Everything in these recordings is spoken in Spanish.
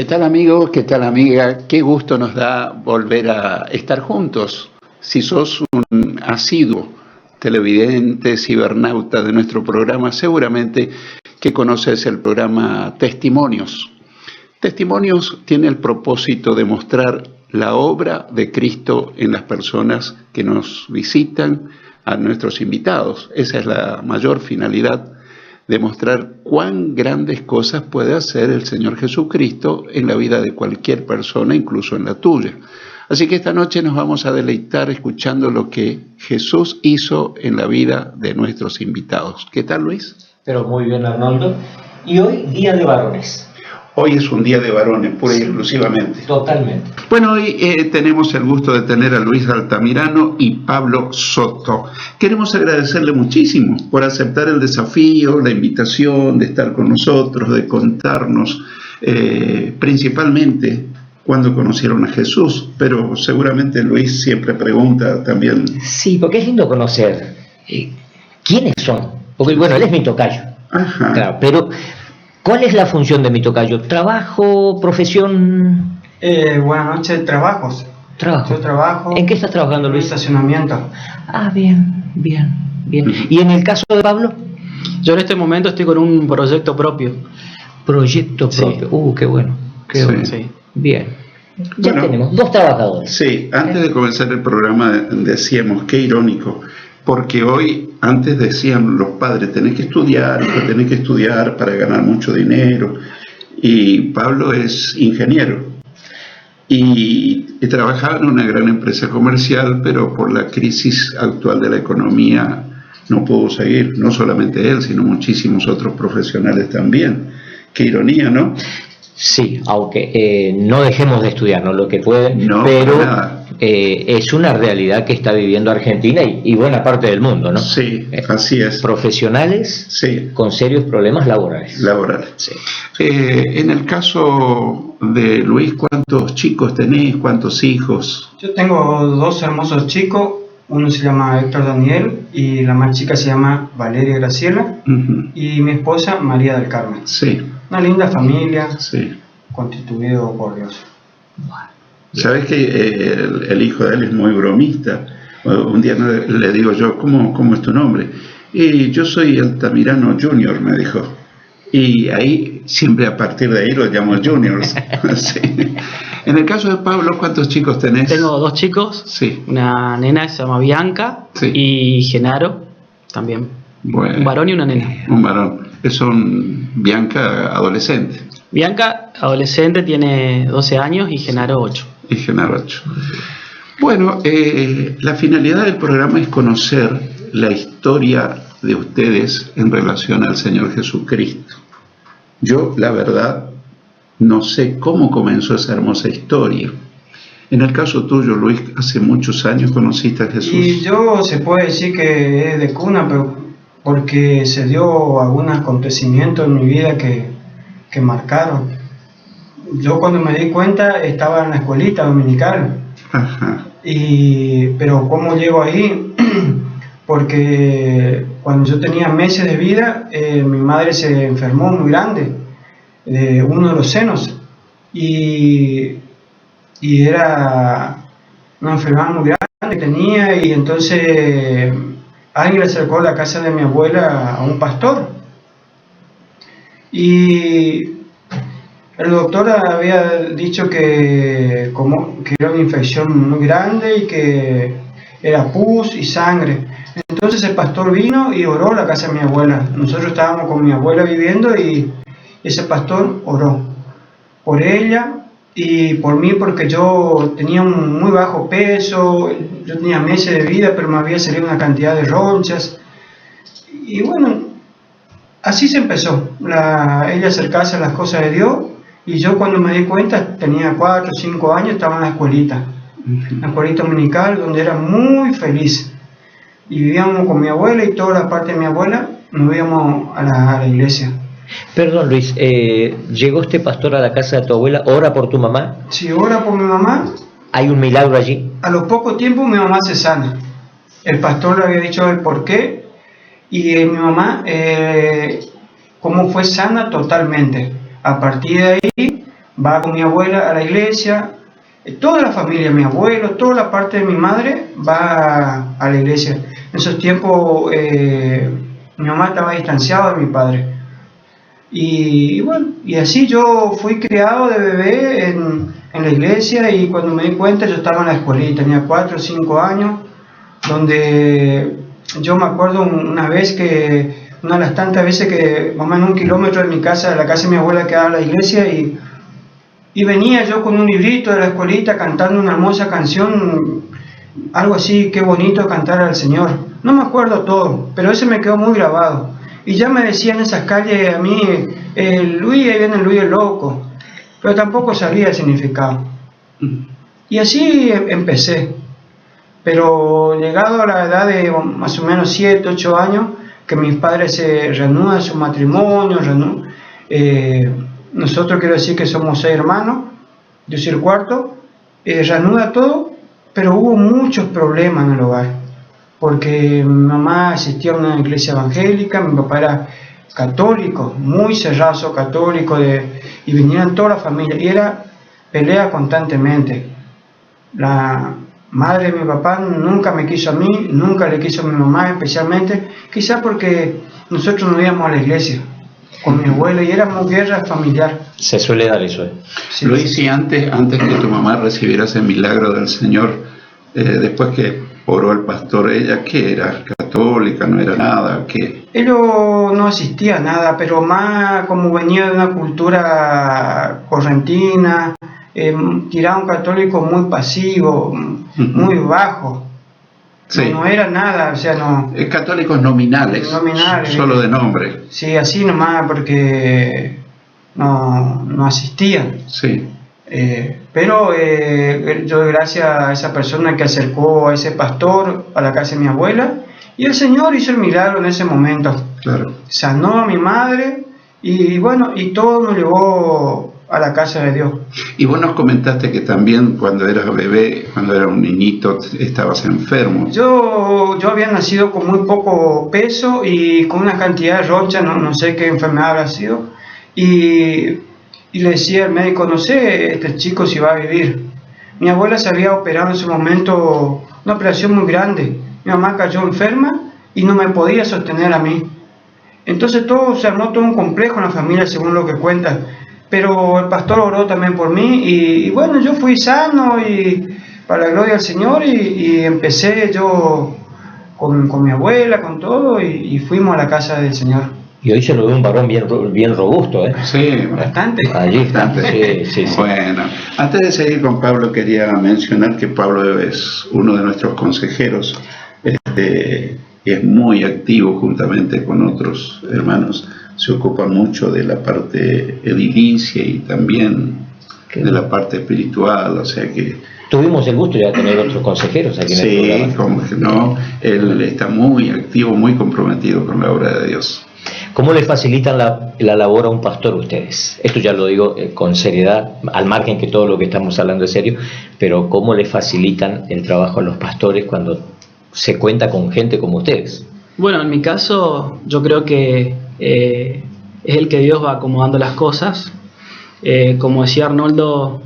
¿Qué tal amigo? ¿Qué tal amiga? Qué gusto nos da volver a estar juntos. Si sos un asiduo televidente, cibernauta de nuestro programa, seguramente que conoces el programa Testimonios. Testimonios tiene el propósito de mostrar la obra de Cristo en las personas que nos visitan, a nuestros invitados. Esa es la mayor finalidad, demostrar cuán grandes cosas puede hacer el Señor Jesucristo en la vida de cualquier persona, incluso en la tuya. Así que esta noche nos vamos a deleitar escuchando lo que Jesús hizo en la vida de nuestros invitados. ¿Qué tal, Luis? Pero muy bien, Arnoldo. Y hoy, Día de Varones. Hoy es un día de varones, pura y exclusivamente. Totalmente. Bueno, hoy tenemos el gusto de tener a Luis Altamirano y Pablo Soto. Queremos agradecerle muchísimo por aceptar el desafío, la invitación de estar con nosotros, de contarnos principalmente cuándo conocieron a Jesús, pero seguramente Luis siempre pregunta también. Sí, porque es lindo conocer quiénes son. Porque bueno, él es mi tocayo. Ajá. Claro, pero ¿cuál es la función de mi tocayo? ¿Trabajo, profesión? Buenas noches, trabajos. Trabajo. Yo trabajo. ¿En qué estás trabajando, En Luis? estacionamiento. Ah, bien. ¿Y en el caso de Pablo? Yo en este momento estoy con un proyecto propio. Proyecto propio. Sí. Qué bueno. Sí. Bueno. Sí. Bien. Ya Bueno, tenemos 2 trabajadores. Sí, antes de comenzar el programa decíamos, qué irónico, porque hoy, antes decían los padres, tenés que estudiar para ganar mucho dinero, y Pablo es ingeniero, y trabajaba en una gran empresa comercial, pero por la crisis actual de la economía no pudo seguir, no solamente él, sino muchísimos otros profesionales también. Qué ironía, ¿no? Sí, aunque no dejemos de estudiar, ¿no? Lo que pueden, No, pero para nada. Es una realidad que está viviendo Argentina y buena parte del mundo, ¿no? Sí, así es. Profesionales Sí, con serios problemas laborales. laboral. Sí. En el caso de Luis, ¿cuántos chicos tenés? ¿Cuántos hijos? Yo tengo 2 hermosos chicos. Uno se llama Héctor Daniel y la más chica se llama Valeria Graciela. Uh-huh. Y mi esposa María del Carmen. Sí, Una linda familia, sí. constituido por Dios. Sabes que el hijo de él es muy bromista. Un día le digo yo, ¿cómo es tu nombre? Y yo soy Altamirano Junior, me dijo. Y ahí, siempre a partir de ahí lo llamo Juniors. Sí. En el caso de Pablo, ¿cuántos chicos tenés? Tengo 2 chicos, Sí. una nena que se llama Bianca Sí. y Genaro también. Bueno, Un varón y una nena. un varón. Que son Bianca adolescente Bianca, adolescente, tiene 12 años y Genaro 8. y Genaro 8. Bueno, la finalidad del programa es conocer la historia de ustedes en relación al Señor Jesucristo. Yo, la verdad, no sé cómo comenzó esa hermosa historia. En el caso tuyo, Luis, hace muchos años conociste a Jesús. Y yo se puede decir que es de cuna, pero porque se dio algunos acontecimientos en mi vida que marcaron. Yo cuando me di cuenta estaba en la escuelita dominical. Ajá. Pero ¿cómo llego ahí? Porque cuando yo tenía meses de vida, mi madre se enfermó muy grande de uno de los senos y era una enfermedad muy grande que tenía, y entonces alguien le acercó a la casa de mi abuela a un pastor y el doctor había dicho que era una infección muy grande y que era pus y sangre. Entonces el pastor vino y oró a la casa de mi abuela. Nosotros estábamos con mi abuela viviendo y ese pastor oró por ella y por mí, porque yo tenía un muy bajo peso, yo tenía meses de vida, pero me había salido una cantidad de ronchas. Y bueno, así se empezó, ella acercarse a las cosas de Dios, y yo cuando me di cuenta, tenía 4 o 5 años, estaba en la escuelita dominical, donde era muy feliz. Y vivíamos con mi abuela y toda la parte de mi abuela nos íbamos a la iglesia. Perdón, Luis, ¿llegó este pastor a la casa de tu abuela? ¿Ora por tu mamá? Si ora por mi mamá, ¿Hay un milagro allí? a los pocos tiempos mi mamá se sana. El pastor le había dicho el por qué, y mi mamá cómo fue sana totalmente. A partir de ahí va con mi abuela a la iglesia, toda la familia, mi abuelo, toda la parte de mi madre va a la iglesia. En esos tiempos mi mamá estaba distanciada de mi padre. Y bueno, y así yo fui criado de bebé en la iglesia, y cuando me di cuenta yo estaba en la escuelita, tenía 4 o 5 años, donde yo me acuerdo una vez que, una de las tantas veces que más o menos 1 kilómetro de mi casa, de la casa de mi abuela, quedaba la iglesia, y venía yo con un librito de la escuelita cantando una hermosa canción, algo así, qué bonito cantar al Señor. No me acuerdo todo, pero ese me quedó muy grabado. Y ya me decían en esas calles a mí, Luis, ahí viene Luis el loco, pero tampoco sabía el significado. Y así empecé. Pero llegado a la edad de más o menos 7, 8 años, que mis padres se reanudan su matrimonio, nosotros quiero decir que somos 6 hermanos, yo soy el cuarto, reanuda todo, pero hubo muchos problemas en el hogar, porque mi mamá asistía a una iglesia evangélica, mi papá era católico, muy cerrado católico, y vinieron toda la familia, y era pelea constantemente. La madre de mi papá nunca me quiso a mí, nunca le quiso a mi mamá especialmente, quizás porque nosotros no íbamos a la iglesia con mi abuelo y éramos guerra familiar. Se suele dar eso. Sí, Luis, y antes que tu mamá recibiera ese milagro del Señor, después que oró el pastor, ¿ella qué era? ¿Católica? ¿No era nada? ¿Qué? Él no asistía a nada, pero más como venía de una cultura correntina, tiraba un católico muy pasivo, muy bajo. Sí. No era nada, o sea, no. Católicos nominales. Solo de nombre. Sí, así nomás, porque no asistían. Sí. Pero yo, gracias a esa persona que acercó a ese pastor a la casa de mi abuela, y el Señor hizo el milagro en ese momento. Claro. Sanó a mi madre, y bueno, y todo nos llevó a la casa de Dios. Y vos nos comentaste que también cuando eras bebé, cuando eras un niñito, estabas enfermo. Yo había nacido con muy poco peso y con una cantidad de ronchas, no sé qué enfermedad habrá sido, y le decía al médico, no sé, este chico si va a vivir. Mi abuela se había operado en ese momento, una operación muy grande. Mi mamá cayó enferma y no me podía sostener a mí. Entonces se armó todo un complejo en la familia, según lo que cuentan. Pero el pastor oró también por mí, y bueno, yo fui sano, y para la gloria del Señor, y empecé yo con mi abuela, con todo, y fuimos a la casa del Señor. Y hoy se lo ve un varón bien robusto, ¿eh? Sí, bastante. Allí, bastante. Sí. Bueno, antes de seguir con Pablo, quería mencionar que Pablo es uno de nuestros consejeros, y es muy activo juntamente con otros hermanos. Se ocupa mucho de la parte edilicia y también de la parte espiritual, o sea que... Tuvimos el gusto de tener otros consejeros aquí en el programa. Sí, como que no, él está muy activo, muy comprometido con la obra de Dios. ¿Cómo le facilitan la labor a un pastor ustedes? Esto ya lo digo con seriedad, al margen que todo lo que estamos hablando es serio, pero ¿cómo le facilitan el trabajo a los pastores cuando se cuenta con gente como ustedes? Bueno, en mi caso yo creo que es el que Dios va acomodando las cosas. Como decía Arnoldo,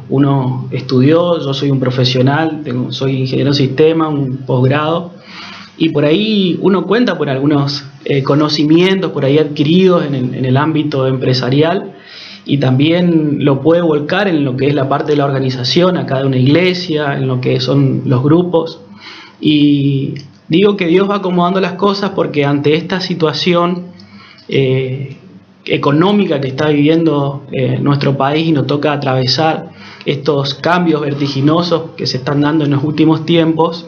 uno estudió, yo soy un profesional, soy ingeniero de sistema, un posgrado, y por ahí uno cuenta por algunos conocimientos por ahí adquiridos en el ámbito empresarial, y también lo puede volcar en lo que es la parte de la organización acá de una iglesia, en lo que son los grupos. Y digo que Dios va acomodando las cosas porque ante esta situación económica que está viviendo nuestro país, y nos toca atravesar estos cambios vertiginosos que se están dando en los últimos tiempos,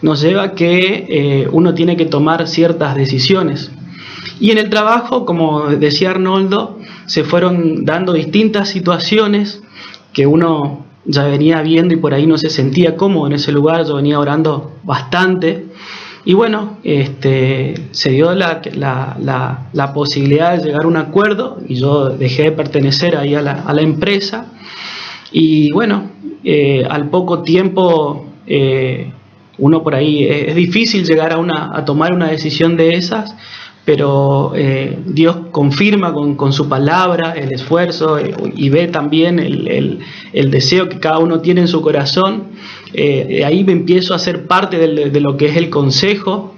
nos lleva a que uno tiene que tomar ciertas decisiones. Y en el trabajo, como decía Arnoldo, se fueron dando distintas situaciones que uno ya venía viendo y por ahí no se sentía cómodo en ese lugar. Yo venía orando bastante, y bueno, se dio la posibilidad de llegar a un acuerdo, y yo dejé de pertenecer ahí a la empresa. Y bueno, al poco tiempo uno por ahí, es difícil llegar a tomar una decisión de esas, pero Dios confirma con su palabra el esfuerzo y ve también el deseo que cada uno tiene en su corazón. Ahí me empiezo a ser parte de lo que es el consejo,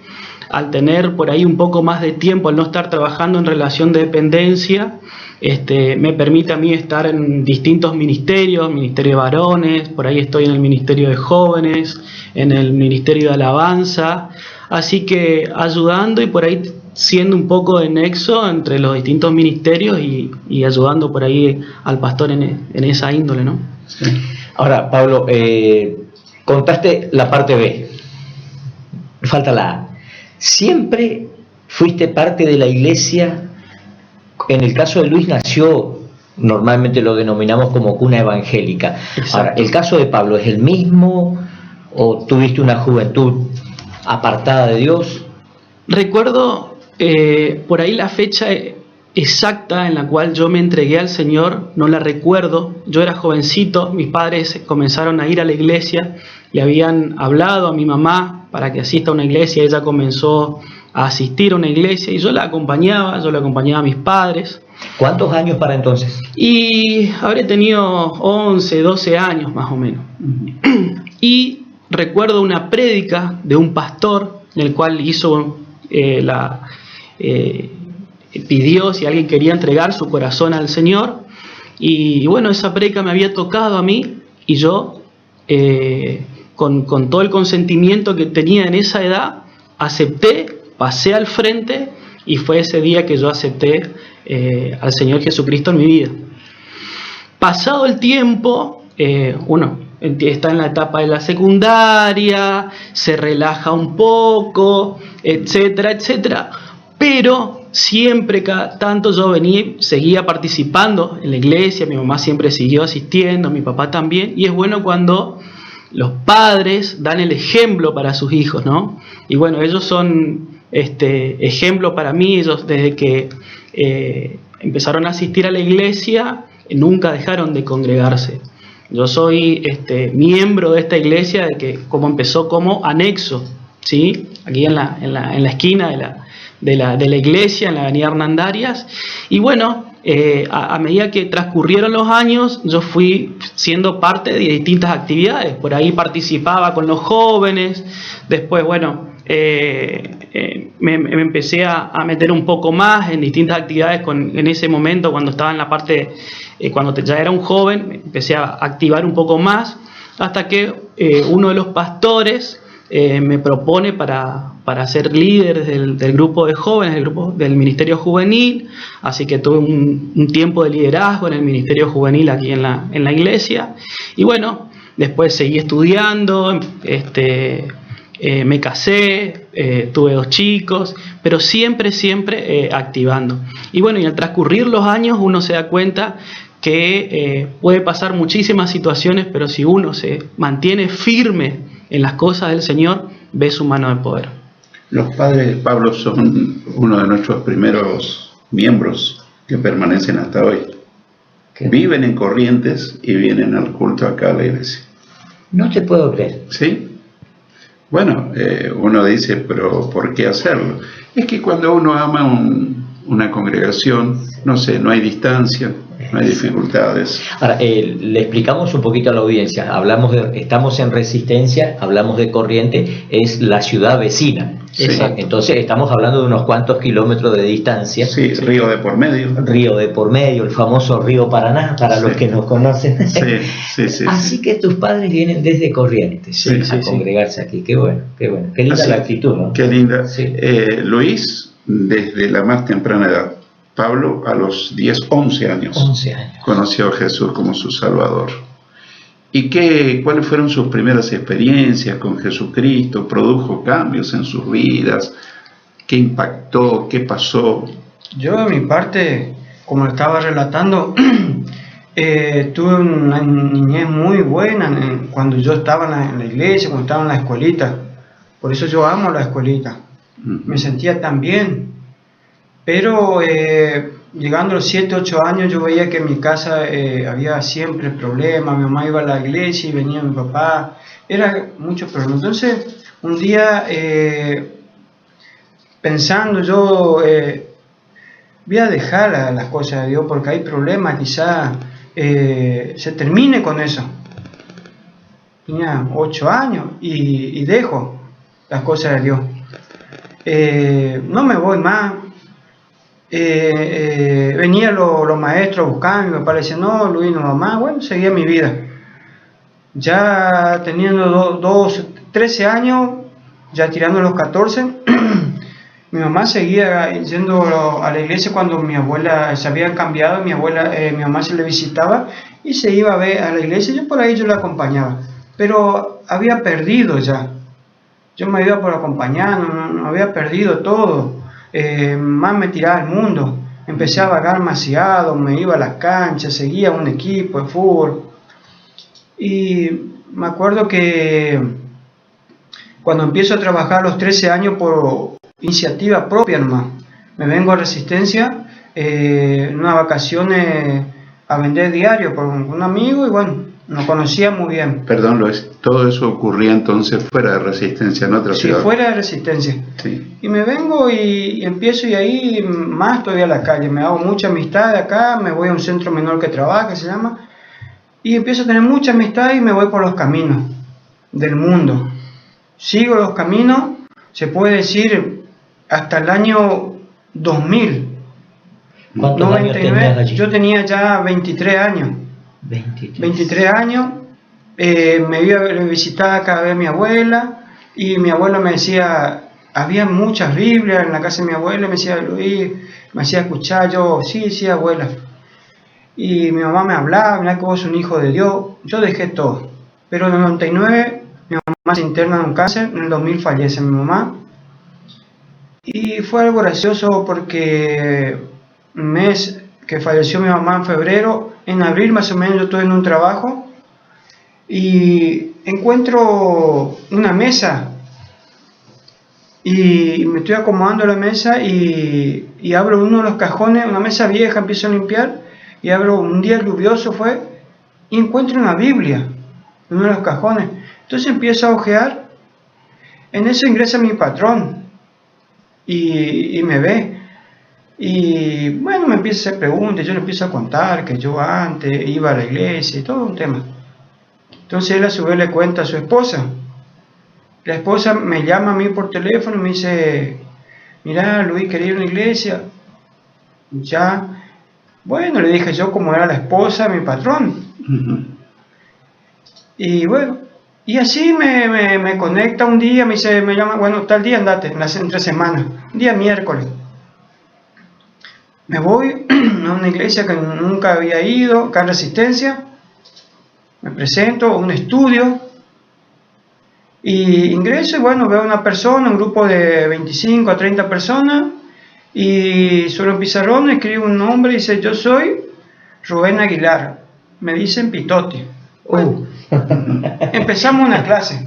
al tener por ahí un poco más de tiempo, al no estar trabajando en relación de dependencia. Me permite a mí estar en distintos ministerios, ministerio de varones, por ahí estoy en el ministerio de jóvenes, en el ministerio de alabanza, así que ayudando y por ahí siendo un poco de nexo entre los distintos ministerios y ayudando por ahí al pastor en esa índole, ¿no? Sí. Ahora, Pablo, contaste la parte B, falta la A. ¿Siempre fuiste parte de la iglesia? En el caso de Luis nació, normalmente lo denominamos como cuna evangélica. Exacto. Ahora, ¿el caso de Pablo es el mismo o tuviste una juventud apartada de Dios? Recuerdo por ahí la fecha exacta en la cual yo me entregué al Señor, no la recuerdo. Yo era jovencito, mis padres comenzaron a ir a la iglesia, le habían hablado a mi mamá para que asista a una iglesia, ella comenzó a asistir a una iglesia y yo la acompañaba a mis padres. ¿Cuántos años para entonces? Y habré tenido 11, 12 años más o menos. Y recuerdo una prédica de un pastor en el cual hizo pidió si alguien quería entregar su corazón al Señor, y bueno, esa prédica me había tocado a mí y yo con todo el consentimiento que tenía en esa edad acepté, pasé al frente y fue ese día que yo acepté al Señor Jesucristo en mi vida. Pasado el tiempo, uno está en la etapa de la secundaria, se relaja un poco, etcétera, etcétera, pero siempre cada tanto yo seguía participando en la iglesia, mi mamá siempre siguió asistiendo, mi papá también, y es bueno cuando los padres dan el ejemplo para sus hijos, ¿no? Y bueno, ellos son ejemplo para mí. Ellos desde que empezaron a asistir a la iglesia nunca dejaron de congregarse. Yo soy miembro de esta iglesia de que como empezó como anexo, ¿sí? Aquí en la esquina de la iglesia, en la avenida Hernandarias. Y bueno, a medida que transcurrieron los años, yo fui siendo parte de distintas actividades. Por ahí participaba con los jóvenes. Después, bueno, me empecé a meter un poco más en distintas actividades en ese momento, cuando estaba en la parte, cuando ya era un joven, me empecé a activar un poco más, hasta que uno de los pastores me propone para ser líder del grupo de jóvenes, del grupo del ministerio juvenil. Así que tuve un tiempo de liderazgo en el ministerio juvenil aquí en la iglesia. Y bueno, después seguí estudiando, me casé, tuve 2 chicos, pero siempre activando. Y bueno, y al transcurrir los años uno se da cuenta que puede pasar muchísimas situaciones, pero si uno se mantiene firme en las cosas del Señor, ve su mano de poder. Los padres de Pablo son uno de nuestros primeros miembros que permanecen hasta hoy. Viven en Corrientes y vienen al culto acá a la iglesia. No te puedo creer. ¿Sí? Bueno, uno dice, pero ¿por qué hacerlo? Es que cuando uno ama una congregación, no sé, no hay distancia, no hay dificultades. Ahora, le explicamos un poquito a la audiencia. Estamos en Resistencia, hablamos de Corrientes, es la ciudad vecina. Sí. Entonces estamos hablando de unos cuantos kilómetros de distancia. Sí, río de por medio. Río de por medio, el famoso río Paraná, para los que nos conocen. Sí. Así que tus padres vienen desde Corrientes a congregarse aquí. Qué bueno. Qué linda la actitud, ¿no? Qué linda. Sí. Luis, desde la más temprana edad. Pablo a los 11 años conoció a Jesús como su Salvador. ¿Y cuáles fueron sus primeras experiencias con Jesucristo? ¿Produjo cambios en sus vidas? ¿Qué impactó? ¿Qué pasó? Yo, de mi parte, como lo estaba relatando, tuve una niñez muy buena cuando yo estaba en la iglesia, cuando estaba en la escuelita. Por eso yo amo la escuelita. Me sentía tan bien. Pero llegando a los 7, 8 años yo veía que en mi casa había siempre problemas. Mi mamá iba a la iglesia y venía mi papá. Era mucho problema. Entonces un día pensando yo, voy a dejar las cosas de Dios porque hay problemas, quizá se termine con eso. Tenía 8 años y dejo las cosas de Dios. No me voy más. Venían los maestros buscando, mi papá le decía, no, Luis, no más. Bueno, seguía mi vida. Ya teniendo 13 años, ya tirando los 14, mi mamá seguía yendo a la iglesia cuando mi abuela se había cambiado, mi mamá se le visitaba y se iba a ver a la iglesia, yo por ahí yo la acompañaba, pero había perdido ya, yo me iba por acompañar, no había perdido todo, más me tiraba al mundo, empecé a vagar demasiado, me iba a las canchas, seguía un equipo de fútbol, y me acuerdo que cuando empiezo a trabajar a los 13 años por iniciativa propia nomás, me vengo a Resistencia en unas vacaciones a vender diario con un amigo y bueno, nos conocía muy bien. Perdón, todo eso ocurría entonces fuera de Resistencia, en otra ciudad. Sí, fuera de Resistencia. Sí. Y me vengo y empiezo y ahí más todavía a la calle, me hago mucha amistad acá, me voy a un centro menor que trabaja, que se llama, y empiezo a tener mucha amistad y me voy por los caminos del mundo. Sigo los caminos, se puede decir, hasta el año 2000. ¿Cuántos años tenías allí? Yo tenía ya 23 años. 23 años, me iba a visitar cada vez a mi abuela y mi abuela me decía, había muchas Biblias en la casa de mi abuela, me decía, Luis, me hacía escuchar, yo, sí, abuela. Y mi mamá me hablaba, mira que vos sos un hijo de Dios, yo dejé todo. Pero en el 99 mi mamá se interna en un cáncer, en el 2000 fallece mi mamá. Y fue algo gracioso porque un mes que falleció mi mamá en febrero, en abril más o menos yo estuve en un trabajo y encuentro una mesa y me estoy acomodando la mesa y abro uno de los cajones, una mesa vieja, empiezo a limpiar y abro, un día lluvioso fue, y encuentro una Biblia en uno de los cajones. Entonces empiezo a ojear, en eso ingresa mi patrón y me ve. Y bueno, me empieza a hacer preguntas, yo le empiezo a contar que yo antes iba a la iglesia y todo un tema. Entonces él a su vez le cuenta a su esposa. La esposa me llama a mí por teléfono y me dice, mira Luis, quería ir a una iglesia. Ya, bueno, le dije yo como era la esposa de mi patrón. Y bueno, y así me conecta un día, me llama, bueno, tal día andate, entre semanas, un día miércoles. Me voy a una iglesia que nunca había ido, acá en Resistencia, me presento a un estudio y ingreso y bueno, veo una persona, un grupo de 25 a 30 personas y sobre un pizarrón escribe un nombre y dice, yo soy Rubén Aguilar, me dicen Pitoti. Bueno, empezamos una clase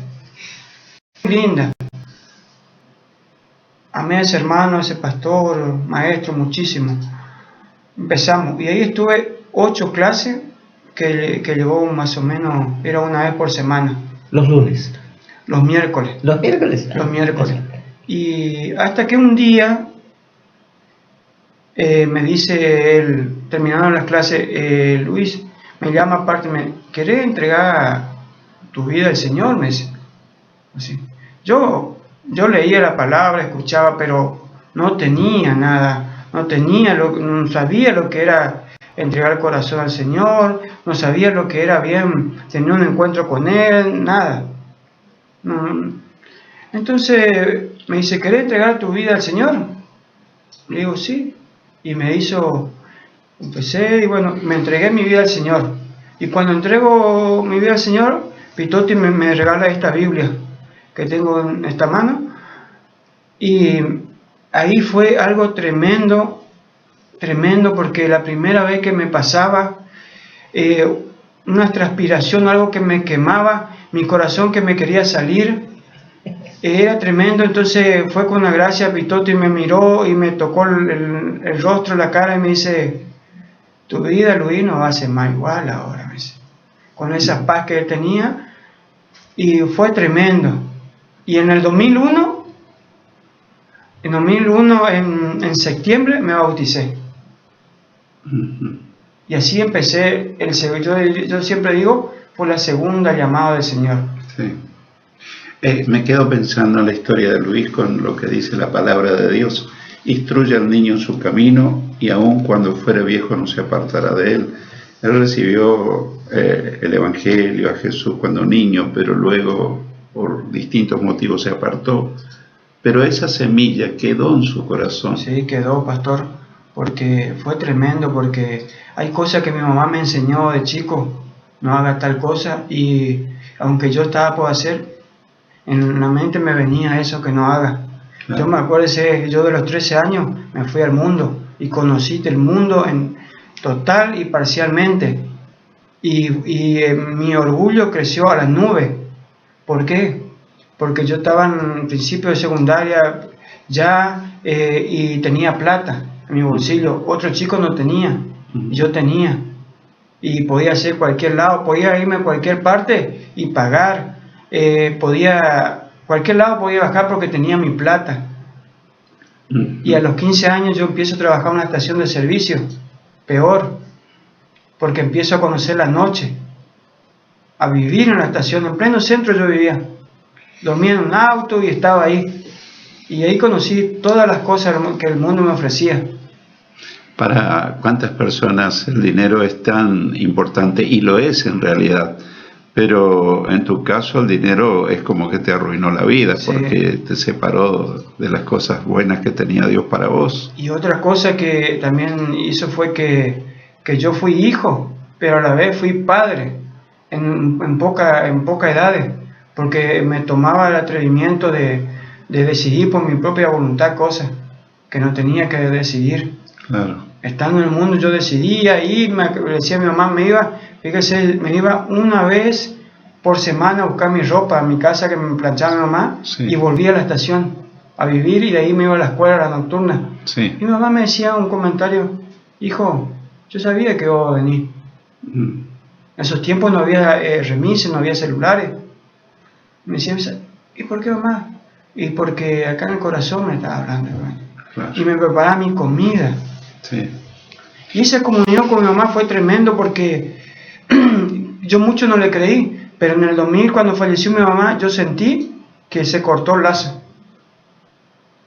linda. Amé a ese hermano, a ese pastor, maestro, muchísimo. Empezamos, y ahí estuve 8 clases que llevó más o menos, era una vez por semana. ¿Los lunes? Los miércoles. ¿Los miércoles? Los miércoles. Y hasta que un día me dice él, terminando las clases, Luis, me llama aparte, ¿querés entregar tu vida al Señor? Me dice. Así. Yo leía la palabra, escuchaba, pero no tenía nada, no sabía lo que era entregar el corazón al Señor, no sabía lo que era bien tener un encuentro con Él, nada. No. Entonces me dice, ¿querés entregar tu vida al Señor? Le digo, sí. Y empecé y bueno, me entregué mi vida al Señor. Y cuando entrego mi vida al Señor, Pitoti me regala esta Biblia que tengo en esta mano, y ahí fue algo tremendo porque la primera vez que me pasaba una transpiración, algo que me quemaba, mi corazón que me quería salir, era tremendo. Entonces fue con la gracia, Pitoti me miró y me tocó el rostro, la cara y me dice, tu vida, Luis, no va a ser más igual ahora, me dice, con esa paz que él tenía, y fue tremendo. Y en el 2001 En 2001, en septiembre, me bauticé. Y así empecé yo siempre digo, fue la segunda llamada del Señor. Sí. Me quedo pensando en la historia de Luis con lo que dice la palabra de Dios. Instruye al niño en su camino y aun cuando fuere viejo no se apartará de él. Él recibió el Evangelio a Jesús cuando niño, pero luego por distintos motivos se apartó. Pero esa semilla quedó en su corazón. Sí, quedó, pastor, porque fue tremendo, porque hay cosas que mi mamá me enseñó de chico, no haga tal cosa, y aunque yo estaba por hacer, en la mente me venía eso que no haga. Claro. Yo me acuerdo, yo de los 13 años me fui al mundo y conocí el mundo en total y parcialmente, y mi orgullo creció a las nubes. ¿Por qué? Porque yo estaba en principio de secundaria ya y tenía plata en mi bolsillo. Otro chico no tenía, yo tenía, y podía hacer cualquier lado, podía irme a cualquier parte y pagar, cualquier lado podía bajar porque tenía mi plata. Y a los 15 años yo empiezo a trabajar en una estación de servicio, peor, porque empiezo a conocer la noche, a vivir en la estación, en pleno centro yo vivía, dormía en un auto y estaba ahí, y ahí conocí todas las cosas que el mundo me ofrecía. ¿Para cuántas personas el dinero es tan importante? Y lo es en realidad, pero en tu caso el dinero es como que te arruinó la vida, sí, porque te separó de las cosas buenas que tenía Dios para vos. Y otra cosa que también hizo fue que yo fui hijo, pero a la vez fui padre en poca edad, porque me tomaba el atrevimiento de decidir por mi propia voluntad cosas que no tenía que decidir. Claro. Estando en el mundo yo decidía irme, decía a mi mamá, me iba una vez por semana a buscar mi ropa a mi casa que me planchaba mi mamá, sí, y volvía a la estación a vivir, y de ahí me iba a la escuela, a la nocturna. Sí. Y mi mamá me decía un comentario: hijo, yo sabía que vos ibas a venir. En esos tiempos no había remises, no había celulares. Me decía: ¿y por qué, mamá? Y porque acá en el corazón me estaba hablando, claro. Y me preparaba mi comida. Sí. Y esa comunión con mi mamá fue tremendo, porque yo mucho no le creí, pero en el 2000, cuando falleció mi mamá, yo sentí que se cortó el lazo.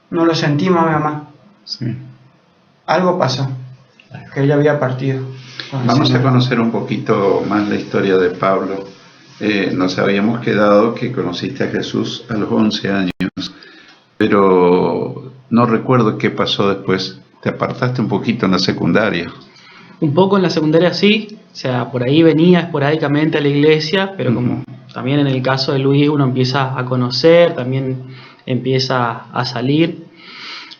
No lo sentí más mi mamá. Sí. Algo pasó, que ella había partido. Vamos a conocer un poquito más la historia de Pablo. Nos habíamos quedado que conociste a Jesús a los 11 años, pero no recuerdo qué pasó después. Te apartaste un poquito en la secundaria. Un poco en la secundaria sí, o sea, por ahí venía esporádicamente a la iglesia, pero como también en el caso de Luis uno empieza a conocer, también empieza a salir,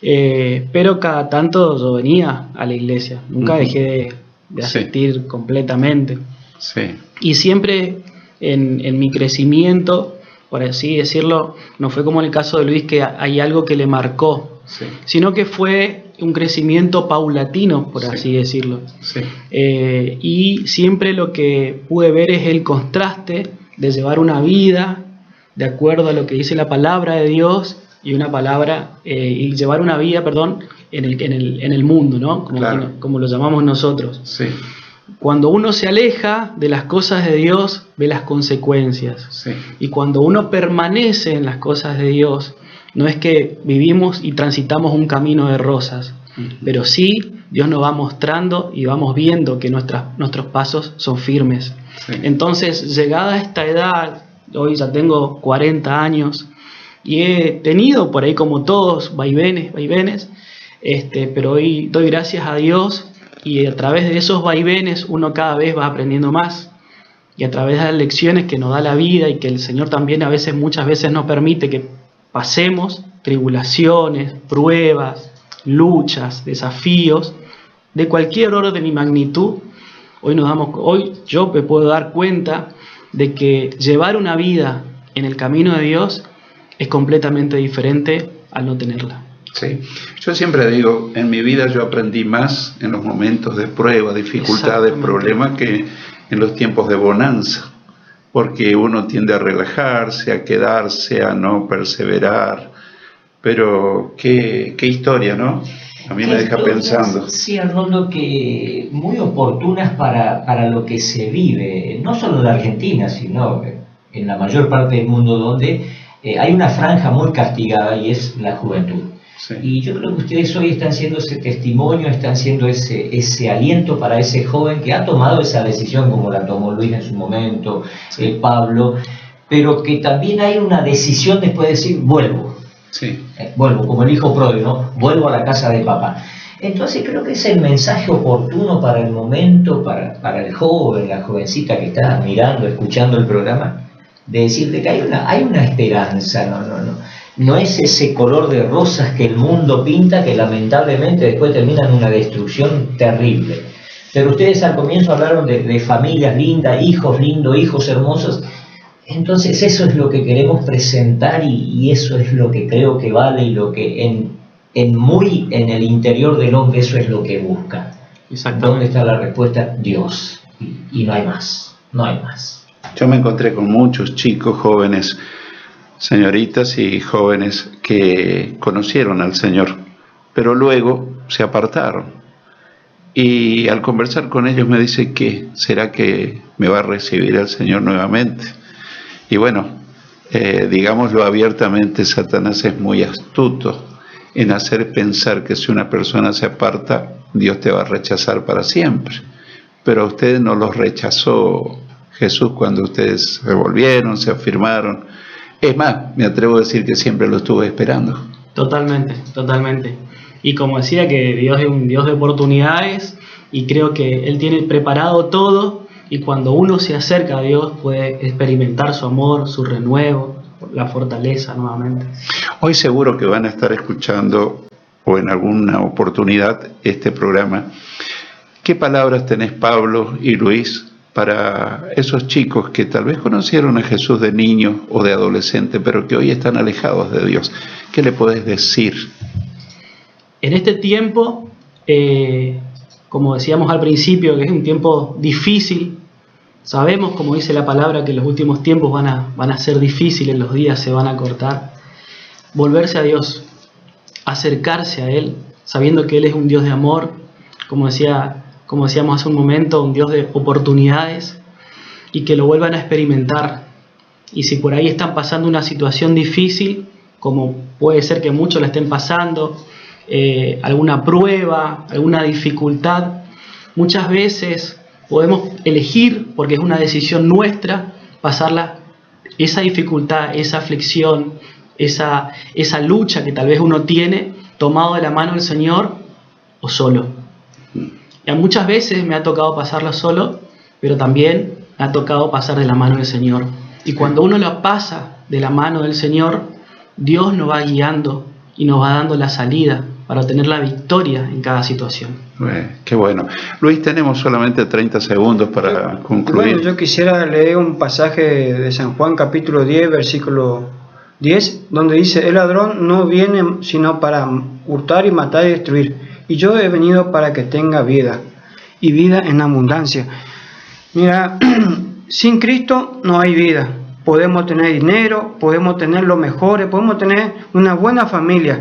pero cada tanto yo venía a la iglesia, nunca dejé de asistir, sí, completamente. Sí. Y siempre en mi crecimiento, por así decirlo, no fue como en el caso de Luis que hay algo que le marcó, sí, sino que fue un crecimiento paulatino, por así decirlo. Sí. Y siempre lo que pude ver es el contraste de llevar una vida de acuerdo a lo que dice la palabra de Dios y llevar una vida, en el mundo, ¿no? Como lo llamamos nosotros. Sí. Cuando uno se aleja de las cosas de Dios, ve las consecuencias. Sí. Y cuando uno permanece en las cosas de Dios, no es que vivimos y transitamos un camino de rosas, pero sí Dios nos va mostrando y vamos viendo que nuestros pasos son firmes. Sí. Entonces, llegada a esta edad, hoy ya tengo 40 años y he tenido por ahí como todos vaivenes, pero hoy doy gracias a Dios, y a través de esos vaivenes uno cada vez va aprendiendo más, y a través de las lecciones que nos da la vida y que el Señor también muchas veces nos permite que pasemos tribulaciones, pruebas, luchas, desafíos de cualquier orden y magnitud. Hoy yo me puedo dar cuenta de que llevar una vida en el camino de Dios es completamente diferente al no tenerla. Sí, yo siempre digo, en mi vida yo aprendí más en los momentos de prueba, dificultades, problemas, que en los tiempos de bonanza, porque uno tiende a relajarse, a quedarse, a no perseverar, Pero qué historia, ¿no? A mí me deja pensando. Sí, Arnoldo, que muy oportunas para lo que se vive, no solo en la Argentina, sino en la mayor parte del mundo, donde hay una franja muy castigada y es la juventud. Sí. Y yo creo que ustedes hoy están siendo ese testimonio, están siendo ese aliento para ese joven que ha tomado esa decisión, como la tomó Luis en su momento, Pablo, pero que también hay una decisión después de decir, vuelvo. Sí. Vuelvo, como el hijo pródigo, ¿no? Vuelvo a la casa de papá. Entonces creo que es el mensaje oportuno para el momento, para el joven, la jovencita que está mirando, escuchando el programa, de decirte que hay una esperanza, no es ese color de rosas que el mundo pinta, que lamentablemente después termina en una destrucción terrible. Pero ustedes al comienzo hablaron de familias lindas, hijos lindos, hijos hermosos. Entonces eso es lo que queremos presentar y eso es lo que creo que vale y lo que en el interior del hombre eso es lo que busca. ¿Dónde está la respuesta? Dios. Y no hay más, no hay más. Yo me encontré con muchos chicos, jóvenes, señoritas y jóvenes que conocieron al Señor, pero luego se apartaron. Y al conversar con ellos me dice que ¿será que me va a recibir el Señor nuevamente? Y bueno, digámoslo abiertamente, Satanás es muy astuto en hacer pensar que si una persona se aparta, Dios te va a rechazar para siempre. Pero a ustedes no los rechazó Jesús cuando ustedes se volvieron, se afirmaron. Es más, me atrevo a decir que siempre lo estuve esperando. Totalmente, totalmente. Y como decía, que Dios es un Dios de oportunidades y creo que Él tiene preparado todo. Y cuando uno se acerca a Dios puede experimentar su amor, su renuevo, la fortaleza nuevamente. Hoy seguro que van a estar escuchando o en alguna oportunidad este programa. ¿Qué palabras tenés, Pablo y Luis, para esos chicos que tal vez conocieron a Jesús de niño o de adolescente, pero que hoy están alejados de Dios? ¿Qué le podés decir? En este tiempo, como decíamos al principio, que es un tiempo difícil. Sabemos, como dice la palabra, que los últimos tiempos van a ser difíciles, los días se van a cortar. Volverse a Dios, acercarse a Él, sabiendo que Él es un Dios de amor, como decíamos hace un momento, un Dios de oportunidades, y que lo vuelvan a experimentar. Y si por ahí están pasando una situación difícil, como puede ser que muchos la estén pasando, alguna prueba, alguna dificultad, muchas veces podemos elegir, porque es una decisión nuestra, pasarla, esa dificultad, esa aflicción, esa lucha que tal vez uno tiene, tomado de la mano del Señor o solo. Y muchas veces me ha tocado pasarla solo, pero también me ha tocado pasar de la mano del Señor. Y cuando uno lo pasa de la mano del Señor, Dios nos va guiando y nos va dando la salida para obtener la victoria en cada situación. Qué bueno. Luis, tenemos solamente 30 segundos para concluir. Bueno, yo quisiera leer un pasaje de San Juan capítulo 10, versículo 10, donde dice: el ladrón no viene sino para hurtar y matar y destruir, y yo he venido para que tenga vida, y vida en abundancia. Mira, sin Cristo no hay vida. Podemos tener dinero, podemos tener lo mejor, podemos tener una buena familia,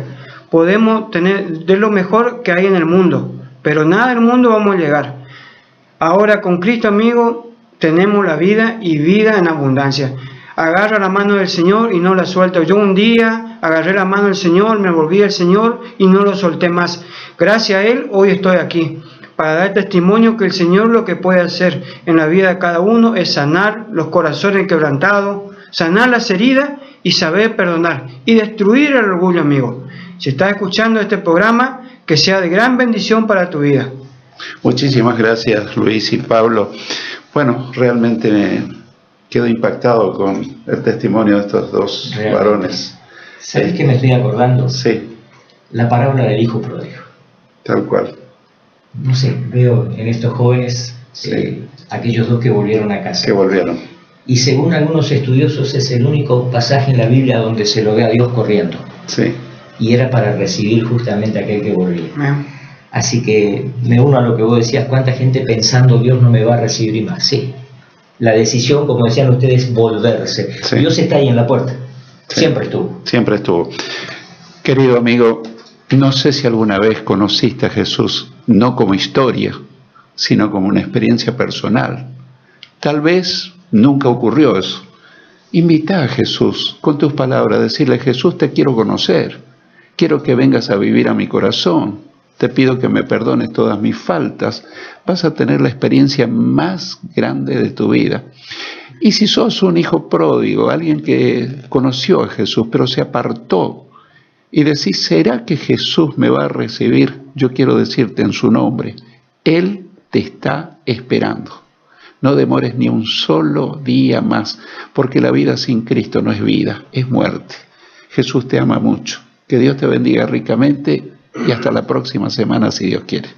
podemos tener de lo mejor que hay en el mundo, pero nada del mundo vamos a llegar. Ahora con Cristo, amigo, tenemos la vida y vida en abundancia. Agarra la mano del Señor y no la suelto. Yo un día agarré la mano del Señor, me volví al Señor y no lo solté más. Gracias a Él hoy estoy aquí para dar testimonio que el Señor lo que puede hacer en la vida de cada uno es sanar los corazones quebrantados, sanar las heridas y saber perdonar y destruir el orgullo, amigo. Si estás escuchando este programa, que sea de gran bendición para tu vida. Muchísimas gracias, Luis y Pablo. Bueno, realmente me quedo impactado con el testimonio de estos dos varones. ¿Sabes qué me estoy acordando? Sí. La parábola del hijo pródigo. Tal cual. No sé, veo en estos jóvenes aquellos dos que volvieron a casa. Que volvieron. Y según algunos estudiosos es el único pasaje en la Biblia donde se lo ve a Dios corriendo. Sí. Y era para recibir justamente a aquel que volvía. Así que me uno a lo que vos decías, cuánta gente pensando Dios no me va a recibir más. Sí, la decisión, como decían ustedes, volverse. Sí. Dios está ahí en la puerta, sí. Siempre estuvo. Siempre estuvo. Querido amigo, no sé si alguna vez conociste a Jesús no como historia, sino como una experiencia personal. Tal vez nunca ocurrió eso. Invita a Jesús con tus palabras, decirle: Jesús, te quiero conocer, quiero que vengas a vivir a mi corazón, te pido que me perdones todas mis faltas. Vas a tener la experiencia más grande de tu vida. Y si sos un hijo pródigo, alguien que conoció a Jesús pero se apartó, y decís: ¿será que Jesús me va a recibir? Yo quiero decirte en su nombre: Él te está esperando. No demores ni un solo día más, porque la vida sin Cristo no es vida, es muerte. Jesús te ama mucho. Que Dios te bendiga ricamente y hasta la próxima semana, si Dios quiere.